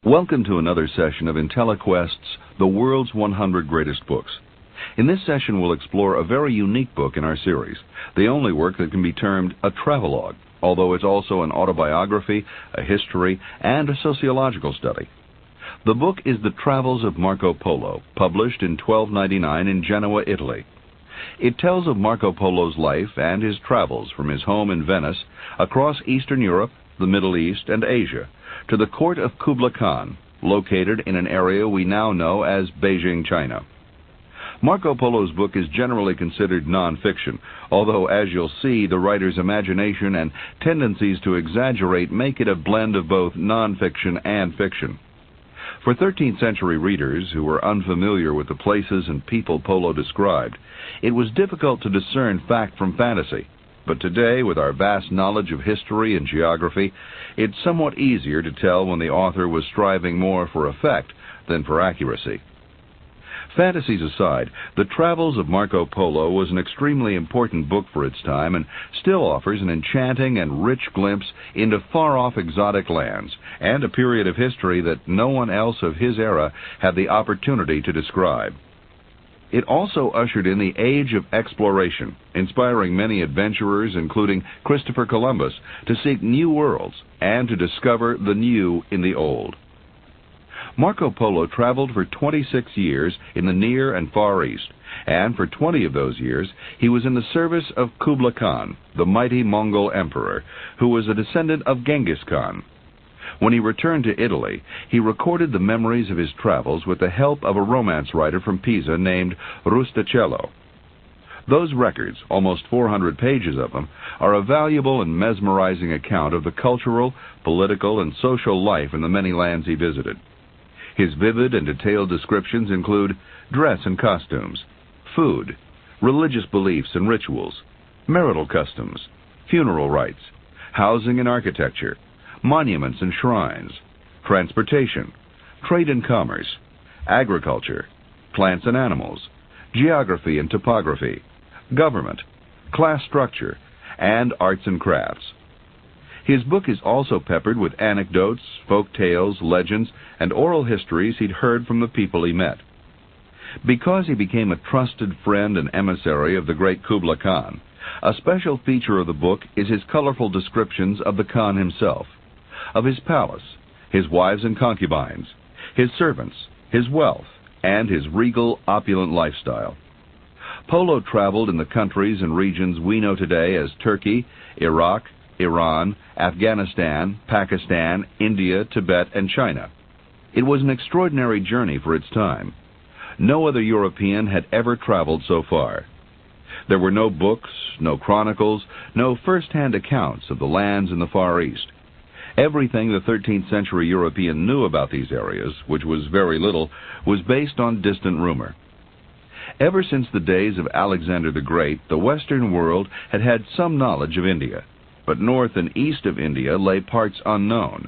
Welcome to another session of IntelliQuest's The World's 100 Greatest Books. In this session, we'll explore a very unique book in our series, the only work that can be termed a travelogue, although it's also an autobiography, a history, and a sociological study. The book is The Travels of Marco Polo, published in 1299 in Genoa, Italy. It tells of Marco Polo's life and his travels from his home in Venice across Eastern Europe, the Middle East, and Asia, to the court of Kublai Khan, located in an area we now know as Beijing, China. Marco Polo's book is generally considered non-fiction, although, as you'll see, the writer's imagination and tendencies to exaggerate make it a blend of both non-fiction and fiction. For 13th century readers who were unfamiliar with the places and people Polo described, it was difficult to discern fact from fantasy. But today, with our vast knowledge of history and geography, it's somewhat easier to tell when the author was striving more for effect than for accuracy. Fantasies aside, The Travels of Marco Polo was an extremely important book for its time and still offers an enchanting and rich glimpse into far-off exotic lands and a period of history that no one else of his era had the opportunity to describe. It also ushered in the age of exploration, inspiring many adventurers, including Christopher Columbus, to seek new worlds and to discover the new in the old. Marco Polo traveled for 26 years in the Near and Far East, and for 20 of those years he was in the service of Kublai Khan, the mighty Mongol emperor, who was a descendant of Genghis Khan. When he returned to Italy, he recorded the memories of his travels with the help of a romance writer from Pisa named Rustichello. Those records, almost 400 pages of them, are a valuable and mesmerizing account of the cultural, political, and social life in the many lands he visited. His vivid and detailed descriptions include dress and costumes, food, religious beliefs and rituals, marital customs, funeral rites, housing and architecture, monuments and shrines, transportation, trade and commerce, agriculture, plants and animals, geography and topography, government, class structure, and arts and crafts. His book is also peppered with anecdotes, folk tales, legends, and oral histories he'd heard from the people he met. Because he became a trusted friend and emissary of the great Kublai Khan, a special feature of the book is his colorful descriptions of the Khan himself, of his palace, his wives and concubines, his servants, his wealth, and his regal, opulent lifestyle. Polo traveled in the countries and regions we know today as Turkey, Iraq, Iran, Afghanistan, Pakistan, India, Tibet, and China. It was an extraordinary journey for its time. No other European had ever traveled so far. There were no books, no chronicles, no first-hand accounts of the lands in the Far East. Everything the 13th century European knew about these areas, which was very little, was based on distant rumor. Ever since the days of Alexander the Great, the Western world had had some knowledge of India, but north and east of India lay parts unknown.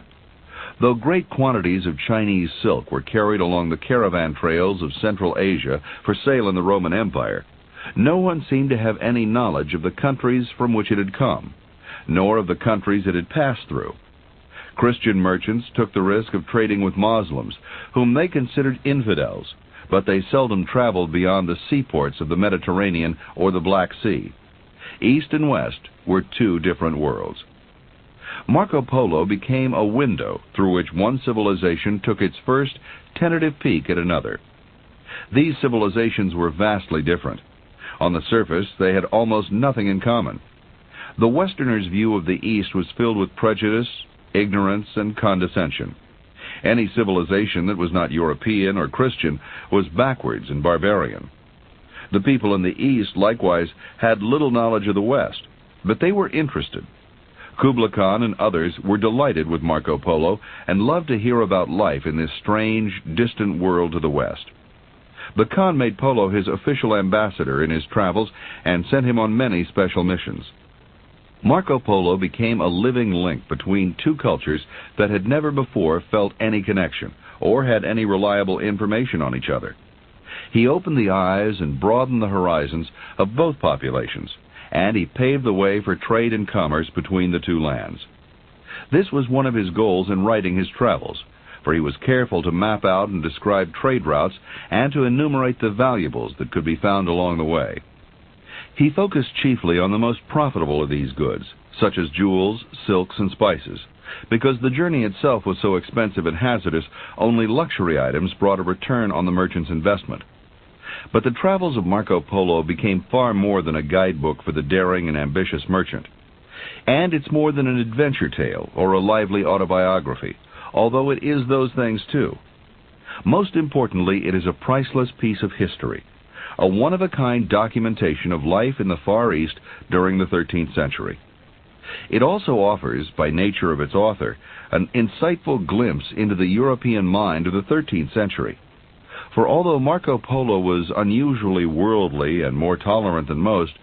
Though great quantities of Chinese silk were carried along the caravan trails of Central Asia for sale in the Roman Empire, no one seemed to have any knowledge of the countries from which it had come, nor of the countries it had passed through. Christian merchants took the risk of trading with Muslims, whom they considered infidels, but they seldom traveled beyond the seaports of the Mediterranean or the Black Sea. East and West were two different worlds. Marco Polo became a window through which one civilization took its first tentative peek at another. These civilizations were vastly different. On the surface, they had almost nothing in common. The Westerner's view of the East was filled with prejudice, ignorance, and condescension. Any civilization that was not European or Christian was backwards and barbarian. The people in the East likewise had little knowledge of the West, but they were interested. Kublai Khan and others were delighted with Marco Polo and loved to hear about life in this strange, distant world to the west. The Khan made Polo his official ambassador in his travels and sent him on many special missions. Marco Polo became a living link between two cultures that had never before felt any connection or had any reliable information on each other. He opened the eyes and broadened the horizons of both populations, and he paved the way for trade and commerce between the two lands. This was one of his goals in writing his travels, for he was careful to map out and describe trade routes and to enumerate the valuables that could be found along the way. He focused chiefly on the most profitable of these goods, such as jewels, silks, and spices. Because the journey itself was so expensive and hazardous, only luxury items brought a return on the merchant's investment. But the Travels of Marco Polo became far more than a guidebook for the daring and ambitious merchant. And it's more than an adventure tale or a lively autobiography, although it is those things too. Most importantly, it is a priceless piece of history, a one-of-a-kind documentation of life in the Far East during the 13th century. It also offers, by nature of its author, an insightful glimpse into the European mind of the 13th century. For although Marco Polo was unusually worldly and more tolerant than most,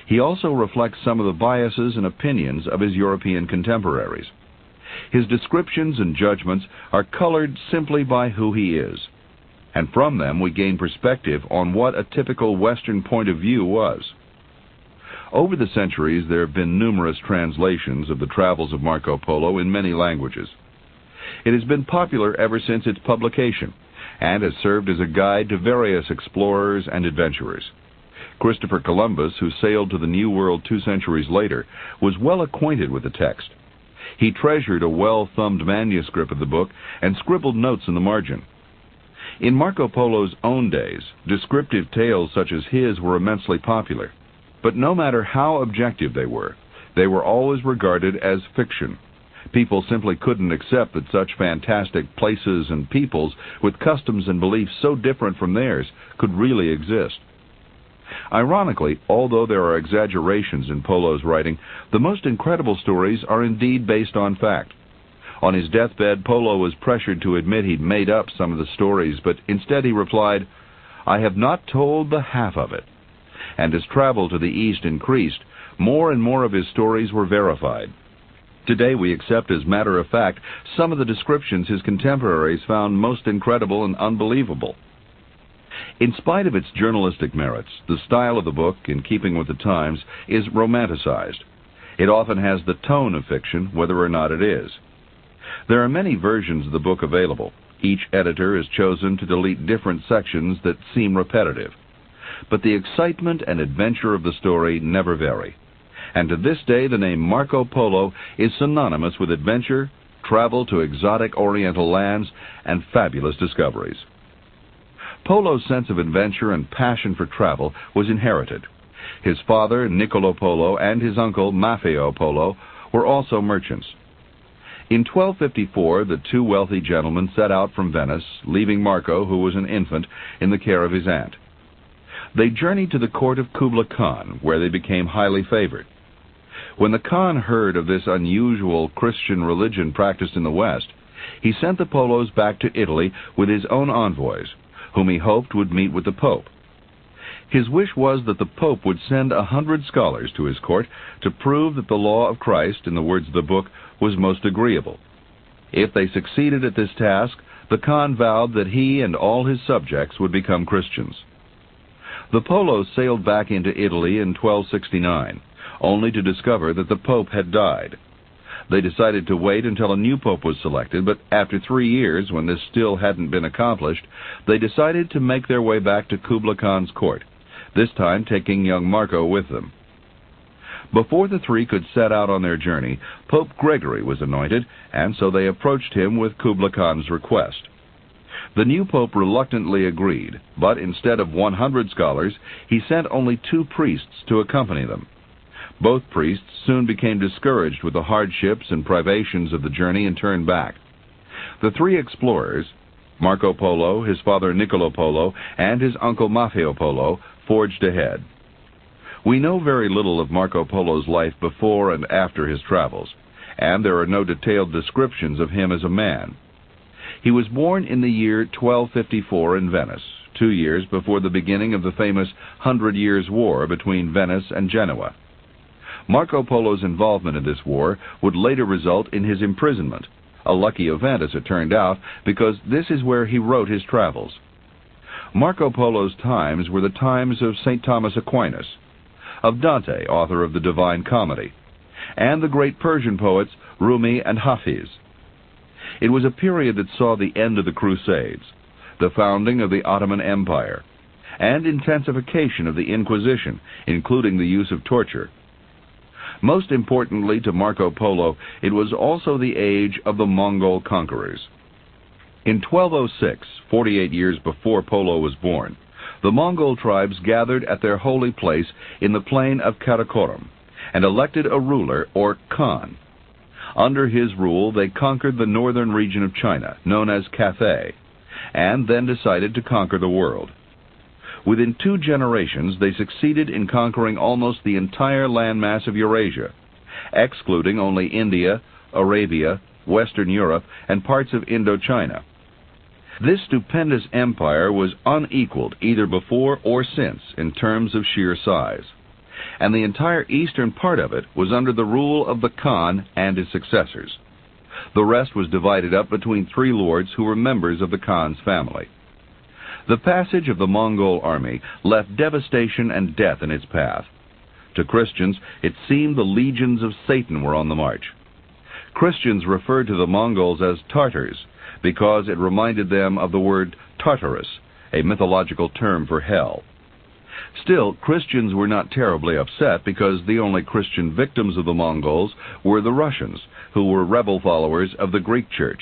he also reflects some of the biases and opinions of his European contemporaries. His descriptions and judgments are colored simply by who he is, and from them we gain perspective on what a typical Western point of view was. Over the centuries, there have been numerous translations of the Travels of Marco Polo in many languages. It has been popular ever since its publication, and has served as a guide to various explorers and adventurers. Christopher Columbus, who sailed to the New World 2 centuries later, was well acquainted with the text. He treasured a well-thumbed manuscript of the book and scribbled notes in the margin. In Marco Polo's own days, descriptive tales such as his were immensely popular. But no matter how objective they were always regarded as fiction. People simply couldn't accept that such fantastic places and peoples with customs and beliefs so different from theirs could really exist. Ironically, although there are exaggerations in Polo's writing, the most incredible stories are indeed based on fact. On his deathbed, Polo was pressured to admit he'd made up some of the stories, but instead he replied, "I have not told the half of it." And as travel to the East increased, more and more of his stories were verified. Today we accept as matter of fact some of the descriptions his contemporaries found most incredible and unbelievable. In spite of its journalistic merits, the style of the book, in keeping with the times, is romanticized. It often has the tone of fiction, whether or not it is. There are many versions of the book available. Each editor has chosen to delete different sections that seem repetitive. But the excitement and adventure of the story never vary. And to this day, the name Marco Polo is synonymous with adventure, travel to exotic Oriental lands, and fabulous discoveries. Polo's sense of adventure and passion for travel was inherited. His father, Niccolo Polo, and his uncle, Maffeo Polo, were also merchants. In 1254, the two wealthy gentlemen set out from Venice, leaving Marco, who was an infant, in the care of his aunt. They journeyed to the court of Kublai Khan, where they became highly favored. When the Khan heard of this unusual Christian religion practiced in the West, he sent the Polos back to Italy with his own envoys, whom he hoped would meet with the Pope. His wish was that the Pope would send 100 scholars to his court to prove that the law of Christ, in the words of the book, was most agreeable. If they succeeded at this task, the Khan vowed that he and all his subjects would become Christians. The Polos sailed back into Italy in 1269, only to discover that the Pope had died. They decided to wait until a new Pope was selected, but after 3 years, when this still hadn't been accomplished, they decided to make their way back to Kublai Khan's court, this time taking young Marco with them. Before the three could set out on their journey, Pope Gregory was anointed, and so they approached him with Kublai Khan's request. The new pope reluctantly agreed, but instead of 100 scholars, he sent only 2 priests to accompany them. Both priests soon became discouraged with the hardships and privations of the journey and turned back. The 3 explorers, Marco Polo, his father Niccolo Polo, and his uncle Maffeo Polo, forged ahead. We know very little of Marco Polo's life before and after his travels, and there are no detailed descriptions of him as a man. He was born in the year 1254 in Venice, 2 years before the beginning of the famous 100 Years' War between Venice and Genoa. Marco Polo's involvement in this war would later result in his imprisonment, a lucky event as it turned out, because this is where he wrote his travels. Marco Polo's times were the times of St. Thomas Aquinas, of Dante, author of the Divine Comedy, and the great Persian poets Rumi and Hafiz. It was a period that saw the end of the Crusades, the founding of the Ottoman Empire, and intensification of the Inquisition, including the use of torture. Most importantly to Marco Polo, it was also the age of the Mongol conquerors. In 1206, 48 years before Polo was born, the Mongol tribes gathered at their holy place in the plain of Karakoram and elected a ruler, or Khan. Under his rule, they conquered the northern region of China, known as Cathay, and then decided to conquer the world. Within 2 generations, they succeeded in conquering almost the entire landmass of Eurasia, excluding only India, Arabia, Western Europe, and parts of Indochina. This stupendous empire was unequaled either before or since in terms of sheer size, and the entire eastern part of it was under the rule of the Khan and his successors. The rest was divided up between 3 lords who were members of the Khan's family. The passage of the Mongol army left devastation and death in its path. To Christians, it seemed the legions of Satan were on the march. Christians referred to the Mongols as Tartars because it reminded them of the word Tartarus, a mythological term for hell. Still, Christians were not terribly upset because the only Christian victims of the Mongols were the Russians, who were rebel followers of the Greek Church.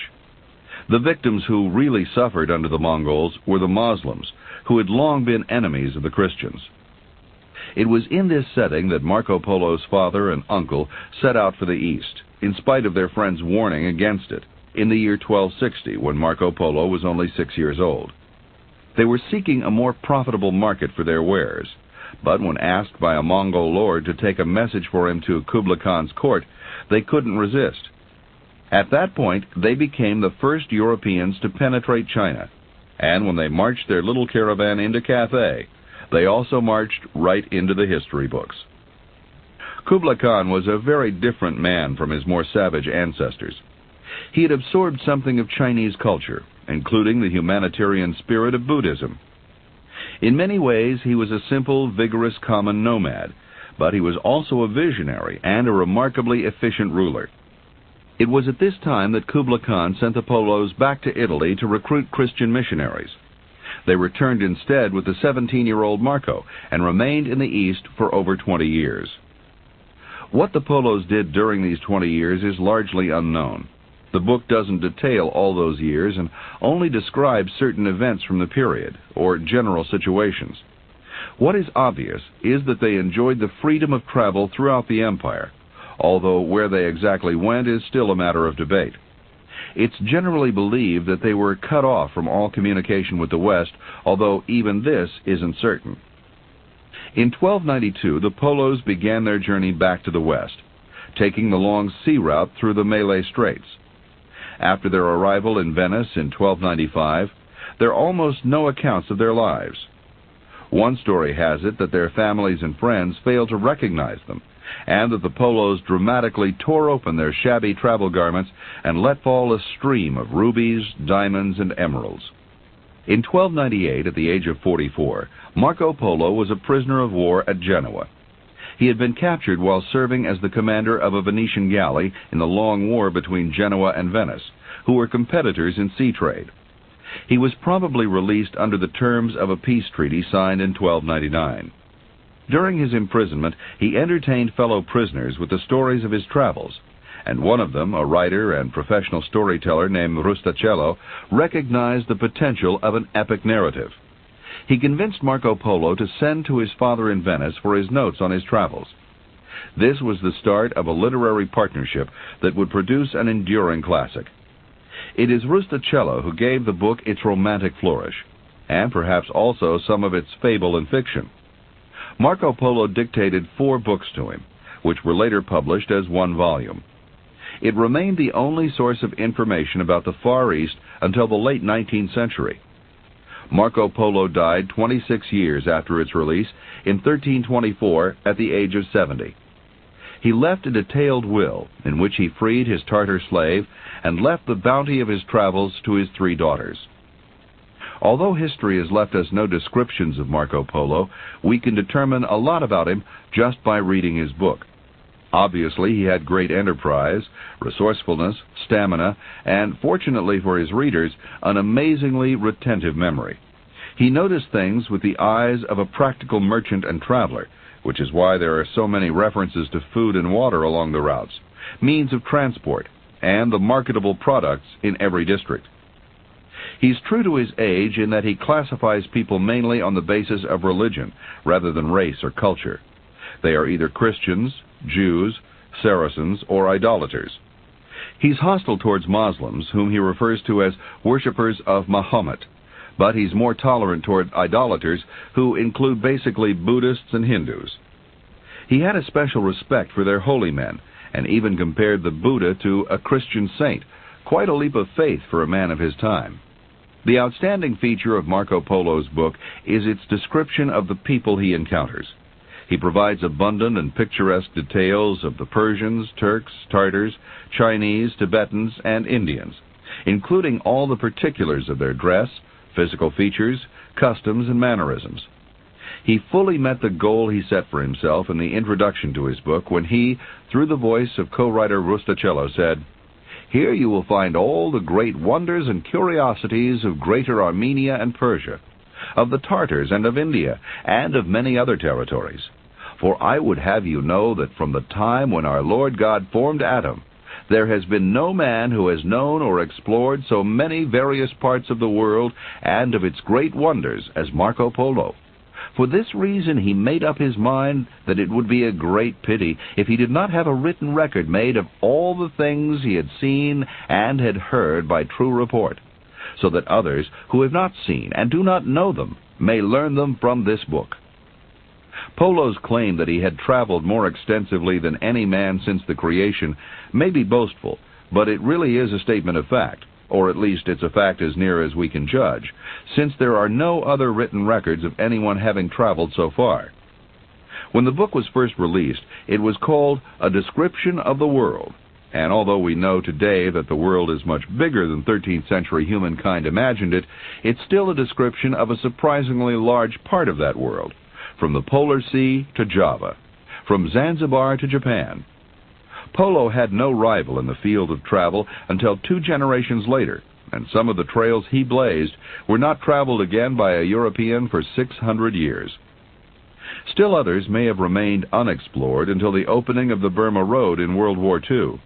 The victims who really suffered under the Mongols were the Muslims, who had long been enemies of the Christians. It was in this setting that Marco Polo's father and uncle set out for the East, in spite of their friends' warning against it, in the year 1260, when Marco Polo was only 6 years old. They were seeking a more profitable market for their wares, but when asked by a Mongol lord to take a message for him to Kublai Khan's court, they couldn't resist. At that point, they became the first Europeans to penetrate China, and when they marched their little caravan into Cathay, they also marched right into the history books. Kublai Khan was a very different man from his more savage ancestors. He had absorbed something of Chinese culture, including the humanitarian spirit of Buddhism. In many ways, he was a simple, vigorous common nomad, but he was also a visionary and a remarkably efficient ruler. It was at this time that Kublai Khan sent the Polos back to Italy to recruit Christian missionaries. They returned instead with the 17-year-old Marco and remained in the East for over 20 years. What the Polos did during these 20 years is largely unknown. The book doesn't detail all those years and only describes certain events from the period, or general situations. What is obvious is that they enjoyed the freedom of travel throughout the empire, although where they exactly went is still a matter of debate. It's generally believed that they were cut off from all communication with the West, although even this isn't certain. In 1292, the Polos began their journey back to the West, taking the long sea route through the Malay Straits. After their arrival in Venice in 1295, there are almost no accounts of their lives. One story has it that their families and friends failed to recognize them, and that the Polos dramatically tore open their shabby travel garments and let fall a stream of rubies, diamonds, and emeralds. In 1298, at the age of 44, Marco Polo was a prisoner of war at Genoa. He had been captured while serving as the commander of a Venetian galley in the long war between Genoa and Venice, who were competitors in sea trade. He was probably released under the terms of a peace treaty signed in 1299. During his imprisonment, he entertained fellow prisoners with the stories of his travels, and one of them, a writer and professional storyteller named Rustichello, recognized the potential of an epic narrative. He convinced Marco Polo to send to his father in Venice for his notes on his travels. This was the start of a literary partnership that would produce an enduring classic. It is Rustichello who gave the book its romantic flourish, and perhaps also some of its fable and fiction. Marco Polo dictated 4 books to him, which were later published as one volume. It remained the only source of information about the Far East until the late 19th century. Marco Polo died 26 years after its release in 1324 at the age of 70. He left a detailed will in which he freed his Tartar slave and left the bounty of his travels to his 3 daughters. Although history has left us no descriptions of Marco Polo, we can determine a lot about him just by reading his book. Obviously, he had great enterprise, resourcefulness, stamina, and, fortunately for his readers, an amazingly retentive memory. He noticed things with the eyes of a practical merchant and traveler, which is why there are so many references to food and water along the routes, means of transport, and the marketable products in every district. He's true to his age in that he classifies people mainly on the basis of religion rather than race or culture. They are either Christians, Jews, Saracens, or idolaters. He's hostile towards Muslims, whom he refers to as worshippers of Mahomet, but he's more tolerant toward idolaters, who include basically Buddhists and Hindus. He had a special respect for their holy men, and even compared the Buddha to a Christian saint, quite a leap of faith for a man of his time. The outstanding feature of Marco Polo's book is its description of the people he encounters. He provides abundant and picturesque details of the Persians, Turks, Tartars, Chinese, Tibetans, and Indians, including all the particulars of their dress, physical features, customs, and mannerisms. He fully met the goal he set for himself in the introduction to his book when he, through the voice of co-writer Rustichello, said, "Here you will find all the great wonders and curiosities of Greater Armenia and Persia, of the Tartars and of India, and of many other territories. For I would have you know that from the time when our Lord God formed Adam, there has been no man who has known or explored so many various parts of the world and of its great wonders as Marco Polo. For this reason he made up his mind that it would be a great pity if he did not have a written record made of all the things he had seen and had heard by true report, so that others who have not seen and do not know them may learn them from this book." Polo's claim that he had traveled more extensively than any man since the creation may be boastful, but it really is a statement of fact, or at least it's a fact as near as we can judge, since there are no other written records of anyone having traveled so far. When the book was first released, it was called A Description of the World, and although we know today that the world is much bigger than 13th century humankind imagined it, it's still a description of a surprisingly large part of that world, from the Polar Sea to Java, from Zanzibar to Japan. Polo had no rival in the field of travel until 2 generations later, and some of the trails he blazed were not traveled again by a European for 600 years. Still others may have remained unexplored until the opening of the Burma Road in World War II.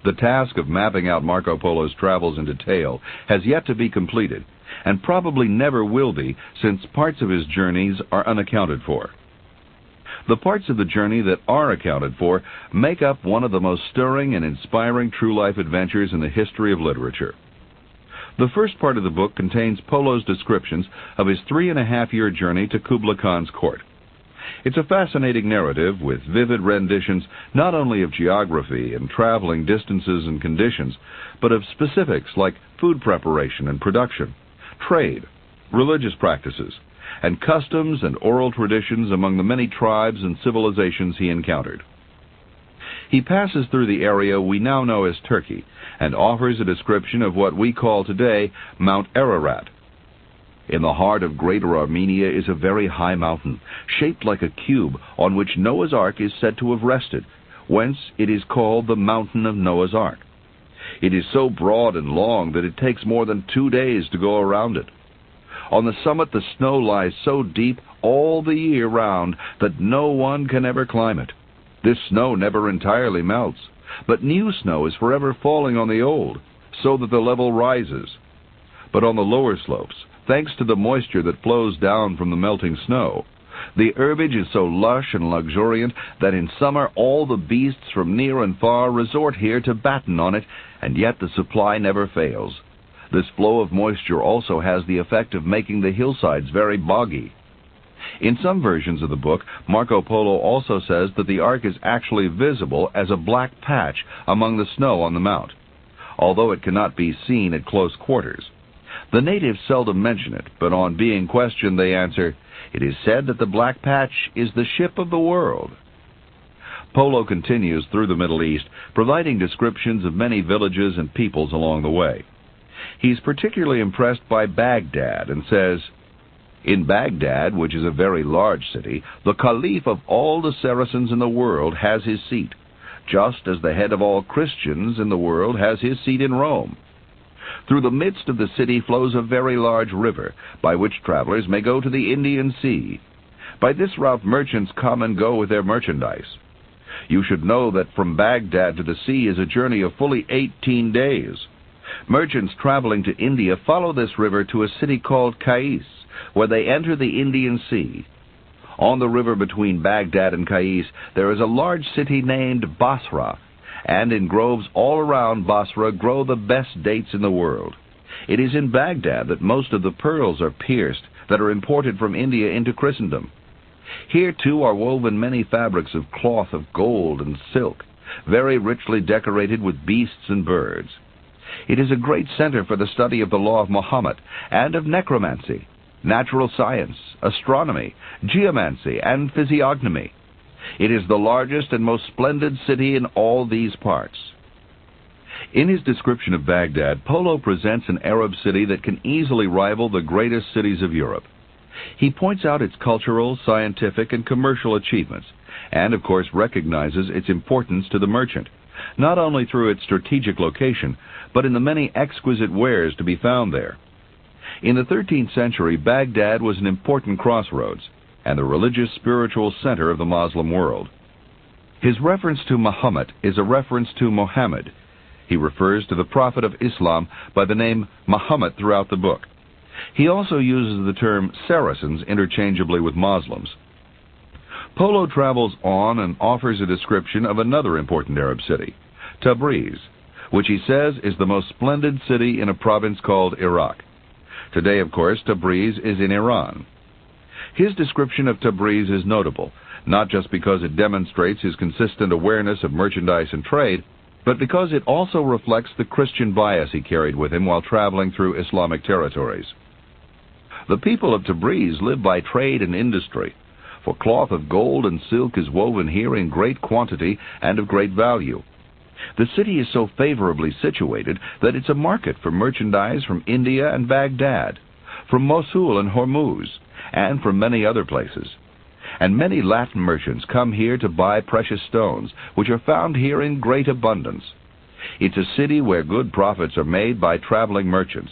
The task of mapping out Marco Polo's travels in detail has yet to be completed, and probably never will be, since parts of his journeys are unaccounted for. The parts of the journey that are accounted for make up one of the most stirring and inspiring true-life adventures in the history of literature. The first part of the book contains Polo's descriptions of his 3.5-year journey to Kublai Khan's court. It's a fascinating narrative with vivid renditions not only of geography and traveling distances and conditions, but of specifics like food preparation and production, trade, religious practices, and customs and oral traditions among the many tribes and civilizations he encountered. He passes through the area we now know as Turkey and offers a description of what we call today Mount Ararat. In the heart of Greater Armenia is a very high mountain, shaped like a cube, on which Noah's Ark is said to have rested, whence it is called the Mountain of Noah's Ark. It is so broad and long that it takes more than 2 days to go around it. On the summit the snow lies so deep all the year round that no one can ever climb it. This snow never entirely melts, but new snow is forever falling on the old, so that the level rises. But on the lower slopes, thanks to the moisture that flows down from the melting snow, the herbage is so lush and luxuriant that in summer all the beasts from near and far resort here to batten on it, and yet the supply never fails. This flow of moisture also has the effect of making the hillsides very boggy. In some versions of the book, Marco Polo also says that the Ark is actually visible as a black patch among the snow on the mount, although it cannot be seen at close quarters. The natives seldom mention it, but on being questioned they answer, "It is said that the black patch is the ship of the world." Polo continues through the Middle East, providing descriptions of many villages and peoples along the way. He's particularly impressed by Baghdad and says, "In Baghdad, which is a very large city, the Caliph of all the Saracens in the world has his seat, just as the head of all Christians in the world has his seat in Rome. Through the midst of the city flows a very large river, by which travelers may go to the Indian Sea. By this route merchants come and go with their merchandise. You should know that from Baghdad to the sea is a journey of fully 18 days. Merchants traveling to India follow this river to a city called Kais, where they enter the Indian Sea. On the river between Baghdad and Kais, there is a large city named Basra, and in groves all around Basra grow the best dates in the world. It is in Baghdad that most of the pearls are pierced that are imported from India into Christendom. Here, too, are woven many fabrics of cloth of gold and silk, very richly decorated with beasts and birds. It is a great center for the study of the law of Muhammad and of necromancy, natural science, astronomy, geomancy, and physiognomy. It is the largest and most splendid city in all these parts. In his description of Baghdad, Polo presents an Arab city that can easily rival the greatest cities of Europe. He points out its cultural, scientific, and commercial achievements, and of course recognizes its importance to the merchant, not only through its strategic location, but in the many exquisite wares to be found there. In the 13th century, Baghdad was an important crossroads, and the religious spiritual center of the Muslim world. His reference to Muhammad is a reference to Muhammad. He refers to the prophet of Islam by the name Muhammad throughout the book. He also uses the term Saracens interchangeably with Muslims. Polo travels on and offers a description of another important Arab city, Tabriz, which he says is the most splendid city in a province called Iraq. Today, of course, Tabriz is in Iran. His description of Tabriz is notable, not just because it demonstrates his consistent awareness of merchandise and trade, but because it also reflects the Christian bias he carried with him while traveling through Islamic territories. The people of Tabriz live by trade and industry, for cloth of gold and silk is woven here in great quantity and of great value. The city is so favorably situated that it's a market for merchandise from India and Baghdad, from Mosul and Hormuz, and from many other places. And many Latin merchants come here to buy precious stones, which are found here in great abundance. It's a city where good profits are made by traveling merchants.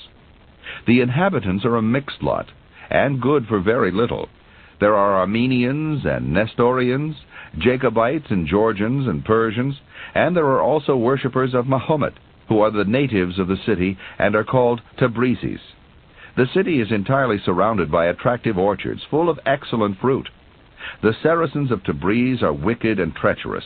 The inhabitants are a mixed lot, and good for very little. There are Armenians and Nestorians, Jacobites and Georgians and Persians, and there are also worshippers of Mahomet, who are the natives of the city and are called Tabrizis. The city is entirely surrounded by attractive orchards full of excellent fruit. The Saracens of Tabriz are wicked and treacherous.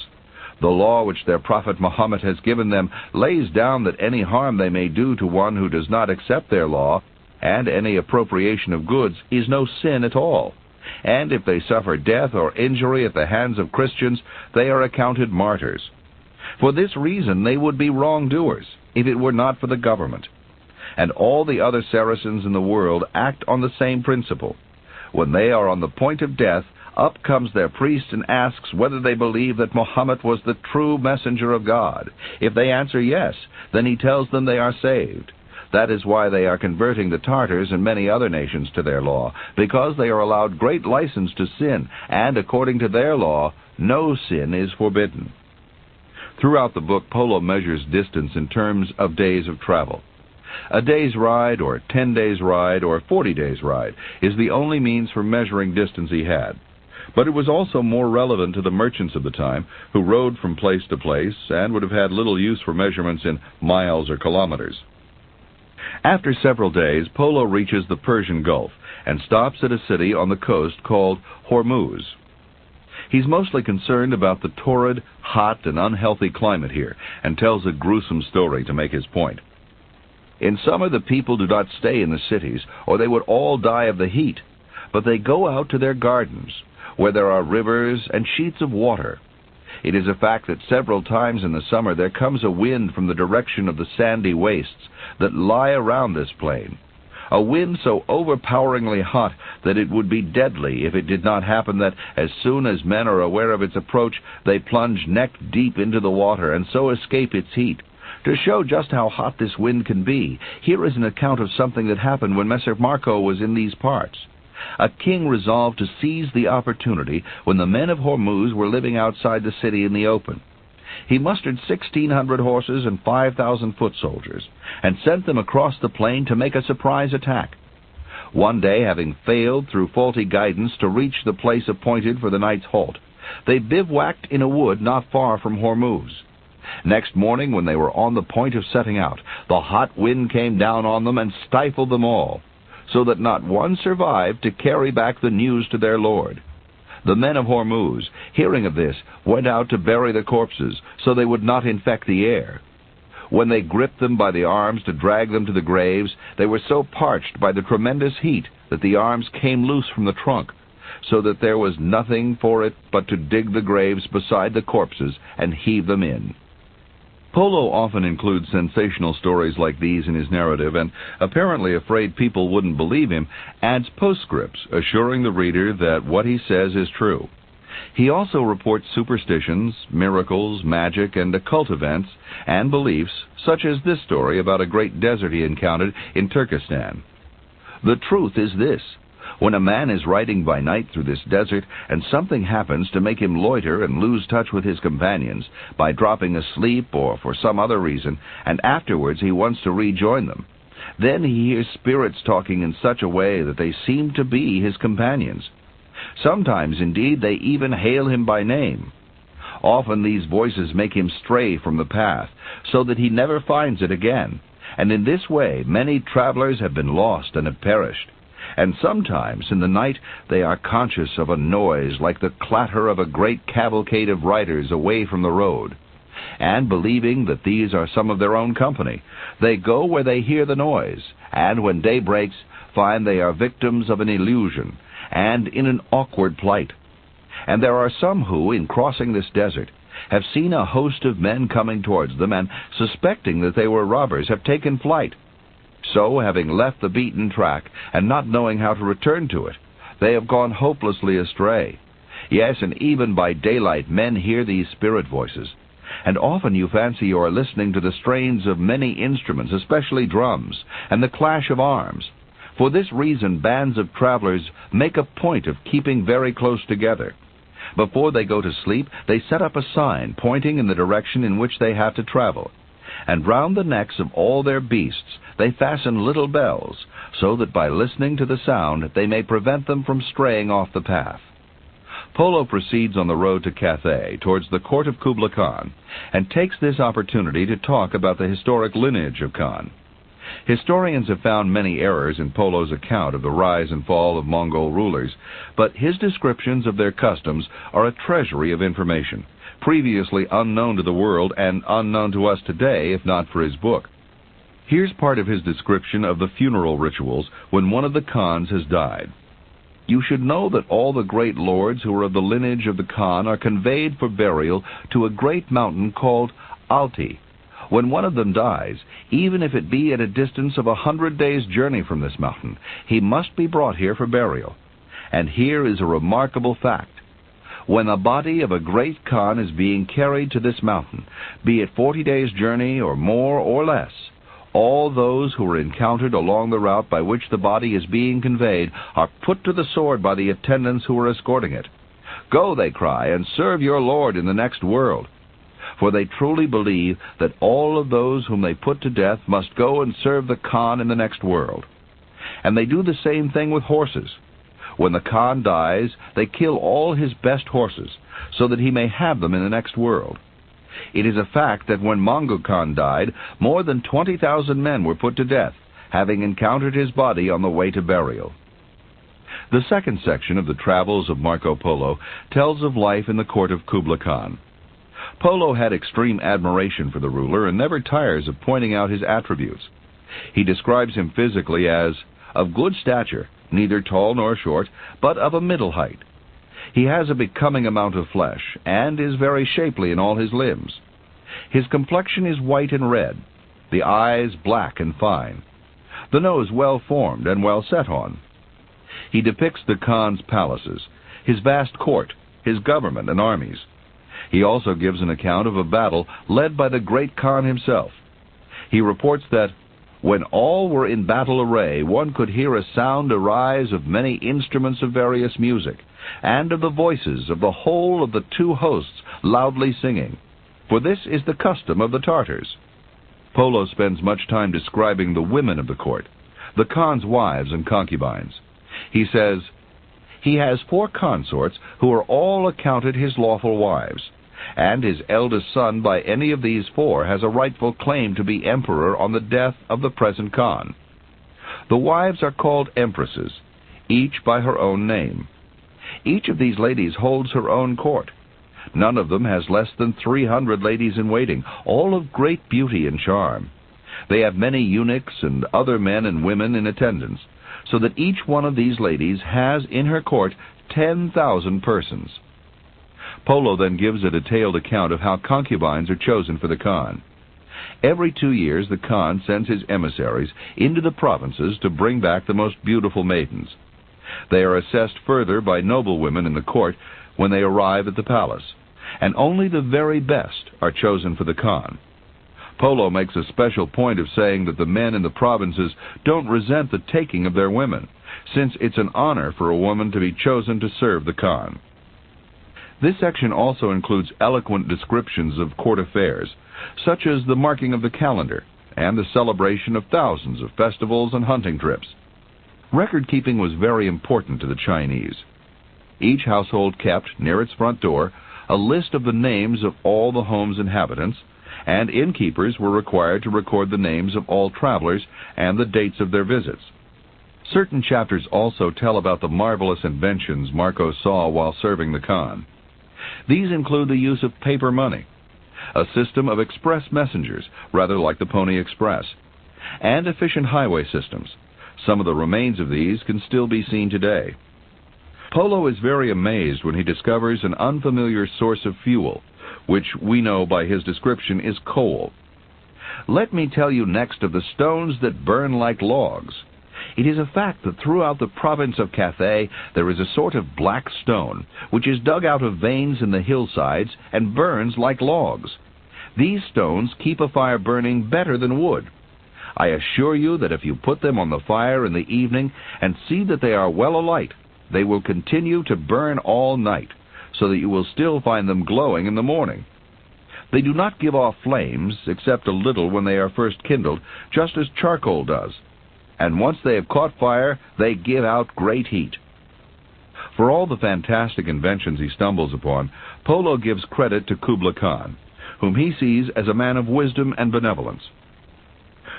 The law which their prophet Muhammad has given them lays down that any harm they may do to one who does not accept their law, and any appropriation of goods, is no sin at all. And if they suffer death or injury at the hands of Christians, they are accounted martyrs. For this reason they would be wrongdoers, if it were not for the government. And all the other Saracens in the world act on the same principle. When they are on the point of death, up comes their priest and asks whether they believe that Muhammad was the true messenger of God. If they answer yes, then he tells them they are saved. That is why they are converting the Tartars and many other nations to their law, because they are allowed great license to sin, and according to their law, no sin is forbidden. Throughout the book, Polo measures distance in terms of days of travel. A day's ride, or 10 days' ride, or 40 days' ride is the only means for measuring distance he had. But it was also more relevant to the merchants of the time, who rode from place to place and would have had little use for measurements in miles or kilometers. After several days, Polo reaches the Persian Gulf and stops at a city on the coast called Hormuz. He's mostly concerned about the torrid, hot, and unhealthy climate here, and tells a gruesome story to make his point. In summer, the people do not stay in the cities, or they would all die of the heat, but they go out to their gardens, where there are rivers and sheets of water. It is a fact that several times in the summer there comes a wind from the direction of the sandy wastes that lie around this plain, a wind so overpoweringly hot that it would be deadly if it did not happen that as soon as men are aware of its approach, they plunge neck deep into the water and so escape its heat. To show just how hot this wind can be, here is an account of something that happened when Messer Marco was in these parts. A king resolved to seize the opportunity when the men of Hormuz were living outside the city in the open. He mustered 1,600 horses and 5,000 foot soldiers, and sent them across the plain to make a surprise attack. One day, having failed through faulty guidance to reach the place appointed for the night's halt, they bivouacked in a wood not far from Hormuz. Next morning, when they were on the point of setting out, the hot wind came down on them and stifled them all, so that not one survived to carry back the news to their lord. The men of Hormuz, hearing of this, went out to bury the corpses, so they would not infect the air. When they gripped them by the arms to drag them to the graves, they were so parched by the tremendous heat that the arms came loose from the trunk, so that there was nothing for it but to dig the graves beside the corpses and heave them in. Polo often includes sensational stories like these in his narrative, and, apparently afraid people wouldn't believe him, adds postscripts assuring the reader that what he says is true. He also reports superstitions, miracles, magic, and occult events, and beliefs, such as this story about a great desert he encountered in Turkestan. The truth is this: when a man is riding by night through this desert, and something happens to make him loiter and lose touch with his companions by dropping asleep or for some other reason, and afterwards he wants to rejoin them, then he hears spirits talking in such a way that they seem to be his companions. Sometimes, indeed, they even hail him by name. Often these voices make him stray from the path, so that he never finds it again, and in this way many travelers have been lost and have perished. And sometimes in the night they are conscious of a noise like the clatter of a great cavalcade of riders away from the road. And believing that these are some of their own company, they go where they hear the noise, and when day breaks, find they are victims of an illusion, and in an awkward plight. And there are some who, in crossing this desert, have seen a host of men coming towards them, and, suspecting that they were robbers, have taken flight. So, having left the beaten track, and not knowing how to return to it, they have gone hopelessly astray. Yes, and even by daylight men hear these spirit voices, and often you fancy you are listening to the strains of many instruments, especially drums, and the clash of arms. For this reason, bands of travelers make a point of keeping very close together. Before they go to sleep, they set up a sign pointing in the direction in which they have to travel, and round the necks of all their beasts they fasten little bells, so that by listening to the sound they may prevent them from straying off the path. Polo proceeds on the road to Cathay, towards the court of Kublai Khan, and takes this opportunity to talk about the historic lineage of Khan. Historians have found many errors in Polo's account of the rise and fall of Mongol rulers, but his descriptions of their customs are a treasury of information, previously unknown to the world and unknown to us today if not for his book. Here's part of his description of the funeral rituals when one of the Khans has died. You should know that all the great lords who are of the lineage of the Khan are conveyed for burial to a great mountain called Alti. When one of them dies, even if it be at a distance of 100 days' journey from this mountain, he must be brought here for burial. And here is a remarkable fact. When the body of a great Khan is being carried to this mountain, be it 40 days' journey or more or less, all those who are encountered along the route by which the body is being conveyed are put to the sword by the attendants who are escorting it. Go, they cry, and serve your Lord in the next world. For they truly believe that all of those whom they put to death must go and serve the Khan in the next world. And they do the same thing with horses. When the Khan dies, they kill all his best horses, so that he may have them in the next world. It is a fact that when Mongol Khan died, more than 20,000 men were put to death, having encountered his body on the way to burial. The second section of the Travels of Marco Polo tells of life in the court of Kublai Khan. Polo had extreme admiration for the ruler and never tires of pointing out his attributes. He describes him physically as of good stature, neither tall nor short, but of a middle height. He has a becoming amount of flesh, and is very shapely in all his limbs. His complexion is white and red, the eyes black and fine, the nose well formed and well set on. He depicts the Khan's palaces, his vast court, his government and armies. He also gives an account of a battle led by the great Khan himself. He reports that, when all were in battle array, one could hear a sound arise of many instruments of various music, and of the voices of the whole of the two hosts loudly singing. for this is the custom of the Tartars. Polo spends much time describing the women of the court, the Khan's wives and concubines. He says, "He has 4 consorts who are all accounted his lawful wives, and his eldest son by any of these 4 has a rightful claim to be emperor on the death of the present Khan. The wives are called empresses, each by her own name. Each of these ladies holds her own court. None of them has less than 300 ladies in waiting, all of great beauty and charm. They have many eunuchs and other men and women in attendance, so that each one of these ladies has in her court 10,000 persons." Polo then gives a detailed account of how concubines are chosen for the Khan. Every 2 years the Khan sends his emissaries into the provinces to bring back the most beautiful maidens. They are assessed further by noblewomen in the court when they arrive at the palace, and only the very best are chosen for the Khan. Polo makes a special point of saying that the men in the provinces don't resent the taking of their women, since it's an honor for a woman to be chosen to serve the Khan. This section also includes eloquent descriptions of court affairs, such as the marking of the calendar and the celebration of thousands of festivals and hunting trips. Record-keeping was very important to the Chinese. Each household kept, near its front door, a list of the names of all the home's inhabitants, and innkeepers were required to record the names of all travelers and the dates of their visits. Certain chapters also tell about the marvelous inventions Marco saw while serving the Khan. These include the use of paper money, a system of express messengers, rather like the Pony Express, and efficient highway systems. Some of the remains of these can still be seen today. Polo is very amazed when he discovers an unfamiliar source of fuel, which we know by his description is coal. "Let me tell you next of the stones that burn like logs. It is a fact that throughout the province of Cathay there is a sort of black stone, which is dug out of veins in the hillsides and burns like logs. These stones keep a fire burning better than wood. I assure you that if you put them on the fire in the evening and see that they are well alight, they will continue to burn all night, so that you will still find them glowing in the morning. They do not give off flames, except a little when they are first kindled, just as charcoal does. And once they have caught fire, they give out great heat." For all the fantastic inventions he stumbles upon, Polo gives credit to Kublai Khan, whom he sees as a man of wisdom and benevolence.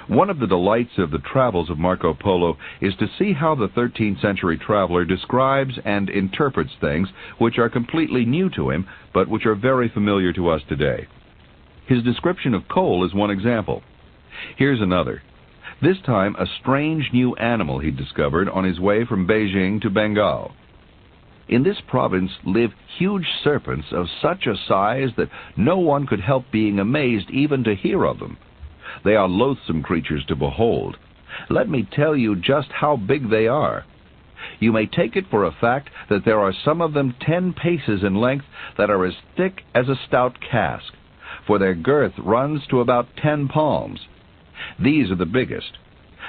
One of the delights of the Travels of Marco Polo is to see how the 13th century traveler describes and interprets things which are completely new to him, but which are very familiar to us today. His description of coal is one example. Here's another. This time a strange new animal he discovered on his way from Beijing to Bengal. "In this province live huge serpents of such a size that no one could help being amazed even to hear of them. They are loathsome creatures to behold. Let me tell you just how big they are. You may take it for a fact that there are some of them 10 paces in length that are as thick as a stout cask, for their girth runs to about 10 palms. These are the biggest.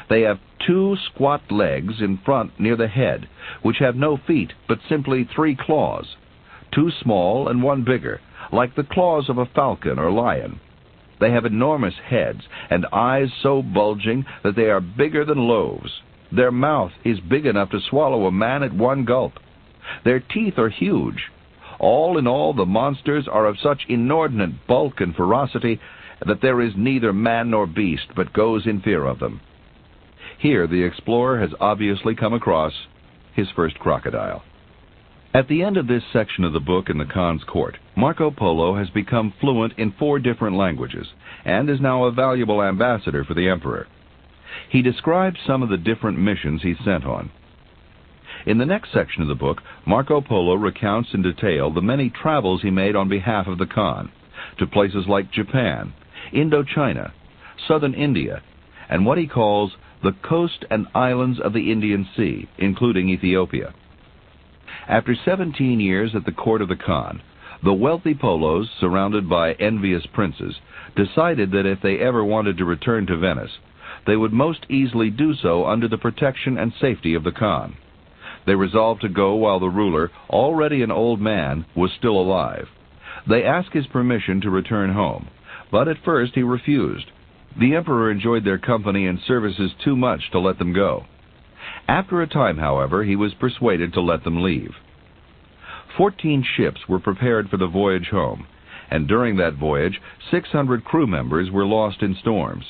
They have 2 squat legs in front near the head, which have no feet but simply 3 claws, 2 small and 1 bigger, like the claws of a falcon or lion. They have enormous heads and eyes so bulging that they are bigger than loaves. Their mouth is big enough to swallow a man at one gulp. Their teeth are huge. All in all, the monsters are of such inordinate bulk and ferocity that there is neither man nor beast but goes in fear of them." Here the explorer has obviously come across his first crocodile. At the end of this section of the book in the Khan's court, Marco Polo has become fluent in 4 different languages and is now a valuable ambassador for the emperor. He describes some of the different missions he's sent on. In the next section of the book, Marco Polo recounts in detail the many travels he made on behalf of the Khan, to places like Japan, Indochina, southern India, and what he calls the coast and islands of the Indian Sea, including Ethiopia. After 17 years at the court of the Khan, the wealthy Polos, surrounded by envious princes, decided that if they ever wanted to return to Venice, they would most easily do so under the protection and safety of the Khan. They resolved to go while the ruler, already an old man, was still alive. They asked his permission to return home, but at first he refused. The emperor enjoyed their company and services too much to let them go. After a time, however, he was persuaded to let them leave. 14 ships were prepared for the voyage home, and during that voyage 600 crew members were lost in storms.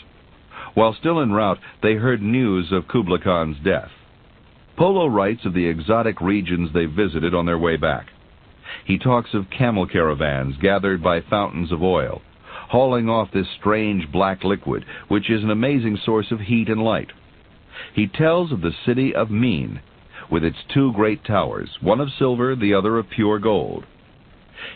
While still en route, they heard news of Kublai Khan's death. Polo writes of the exotic regions they visited on their way back. He talks of camel caravans gathered by fountains of oil, hauling off this strange black liquid, which is an amazing source of heat and light. He tells of the city of Mene, with its 2 great towers, one of silver, the other of pure gold.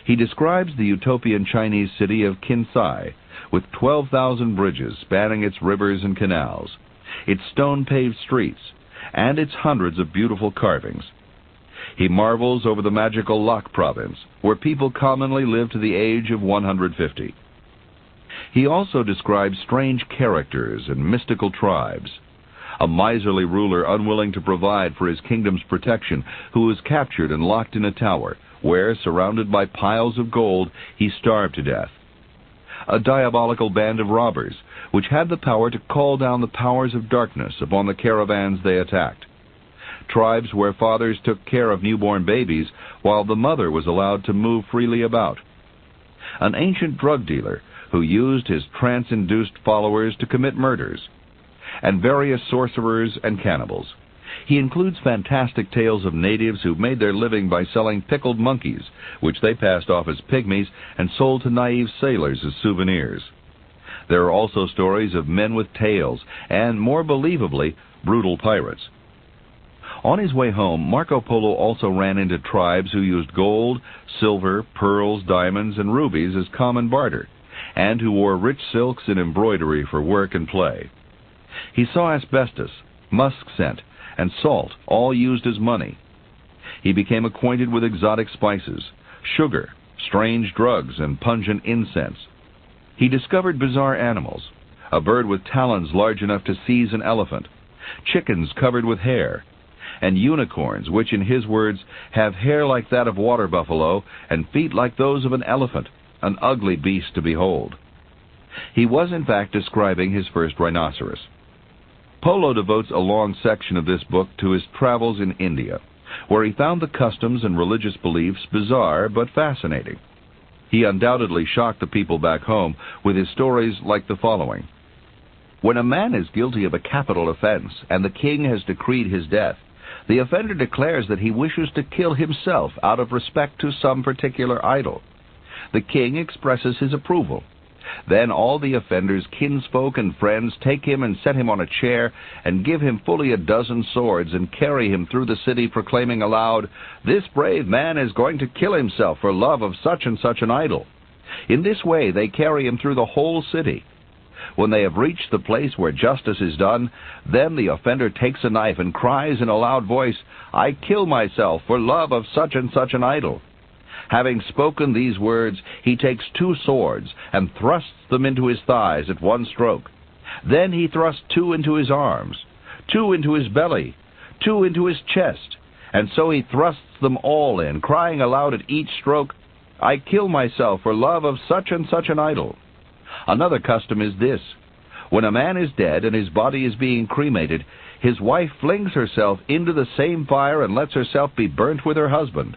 He describes the utopian Chinese city of Kinsai, with 12,000 bridges spanning its rivers and canals, its stone-paved streets, and its hundreds of beautiful carvings. He marvels over the magical Lak province, where people commonly live to the age of 150. He also describes strange characters and mystical tribes. A miserly ruler unwilling to provide for his kingdom's protection, who was captured and locked in a tower, where, surrounded by piles of gold, he starved to death. A diabolical band of robbers, which had the power to call down the powers of darkness upon the caravans they attacked. Tribes where fathers took care of newborn babies, while the mother was allowed to move freely about. An ancient drug dealer, who used his trance-induced followers to commit murders. And various sorcerers and cannibals. He includes fantastic tales of natives who made their living by selling pickled monkeys, which they passed off as pygmies and sold to naive sailors as souvenirs. There are also stories of men with tails and, more believably, brutal pirates. On his way home, Marco Polo also ran into tribes who used gold, silver, pearls, diamonds, and rubies as common barter, and who wore rich silks and embroidery for work and play. He saw asbestos, musk scent, and salt, all used as money. He became acquainted with exotic spices, sugar, strange drugs, and pungent incense. He discovered bizarre animals, a bird with talons large enough to seize an elephant, chickens covered with hair, and unicorns which, in his words, have hair like that of water buffalo and feet like those of an elephant, an ugly beast to behold. He was, in fact, describing his first rhinoceros. Polo devotes a long section of this book to his travels in India, where he found the customs and religious beliefs bizarre but fascinating. He undoubtedly shocked the people back home with his stories like the following. When a man is guilty of a capital offense and the king has decreed his death, the offender declares that he wishes to kill himself out of respect to some particular idol. The king expresses his approval. Then all the offender's kinsfolk and friends take him and set him on a chair and give him fully a dozen swords and carry him through the city proclaiming aloud, "This brave man is going to kill himself for love of such and such an idol." In this way they carry him through the whole city. When they have reached the place where justice is done, then the offender takes a knife and cries in a loud voice, "I kill myself for love of such and such an idol." Having spoken these words, he takes 2 swords and thrusts them into his thighs at one stroke. Then he thrusts 2 into his arms, 2 into his belly, 2 into his chest, and so he thrusts them all in, crying aloud at each stroke, "I kill myself for love of such and such an idol." Another custom is this. When a man is dead and his body is being cremated, his wife flings herself into the same fire and lets herself be burnt with her husband.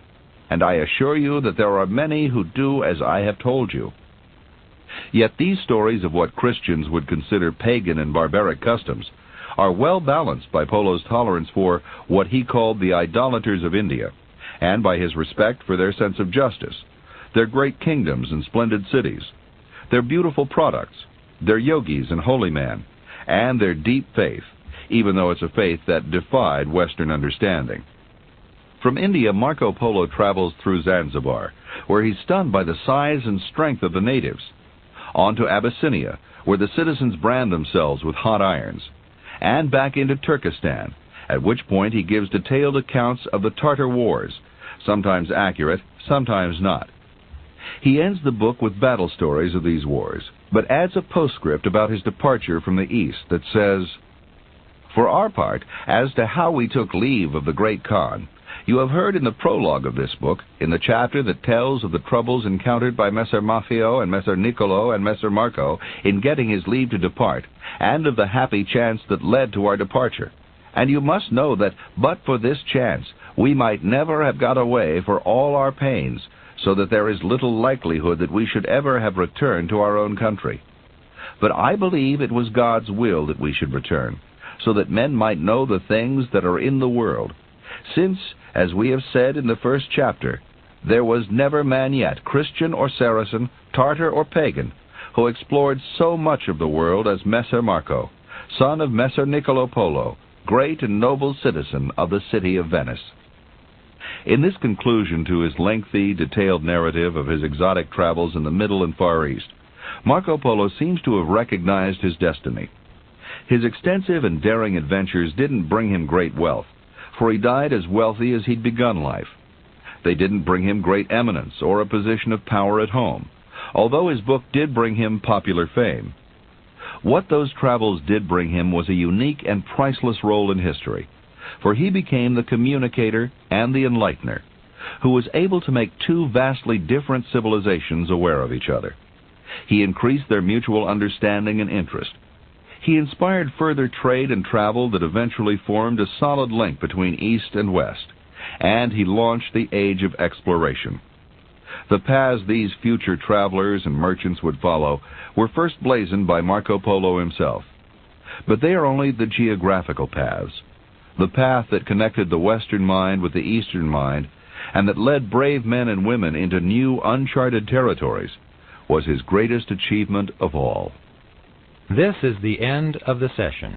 And I assure you that there are many who do as I have told you. Yet these stories of what Christians would consider pagan and barbaric customs are well balanced by Polo's tolerance for what he called the idolaters of India, and by his respect for their sense of justice, their great kingdoms and splendid cities, their beautiful products, their yogis and holy men, and their deep faith, even though it's a faith that defied Western understanding. From India, Marco Polo travels through Zanzibar, where he's stunned by the size and strength of the natives, on to Abyssinia, where the citizens brand themselves with hot irons, and back into Turkestan, at which point he gives detailed accounts of the Tartar Wars, sometimes accurate, sometimes not. He ends the book with battle stories of these wars, but adds a postscript about his departure from the East that says, "For our part, as to how we took leave of the great Khan, You have heard in the prologue of this book, in the chapter that tells of the troubles encountered by Messer Maffeo and Messer Niccolo and Messer Marco in getting his leave to depart, and of the happy chance that led to our departure. And you must know that, but for this chance, we might never have got away for all our pains, so that there is little likelihood that we should ever have returned to our own country. But I believe it was God's will that we should return, so that men might know the things that are in the world. Since, as we have said in the first chapter, there was never man yet, Christian or Saracen, Tartar or pagan, who explored so much of the world as Messer Marco, son of Messer Niccolo Polo, great and noble citizen of the city of Venice. In this conclusion to his lengthy, detailed narrative of his exotic travels in the Middle and Far East, Marco Polo seems to have recognized his destiny. His extensive and daring adventures didn't bring him great wealth, for he died as wealthy as he'd begun life. They didn't bring him great eminence or a position of power at home, although his book did bring him popular fame. What those travels did bring him was a unique and priceless role in history, for he became the communicator and the enlightener, who was able to make two vastly different civilizations aware of each other. He increased their mutual understanding and interest. He inspired further trade and travel that eventually formed a solid link between East and West, and he launched the age of exploration. The paths these future travelers and merchants would follow were first blazoned by Marco Polo himself. But they are only the geographical paths. The path that connected the Western mind with the Eastern mind, and that led brave men and women into new, uncharted territories, was his greatest achievement of all. This is the end of the session.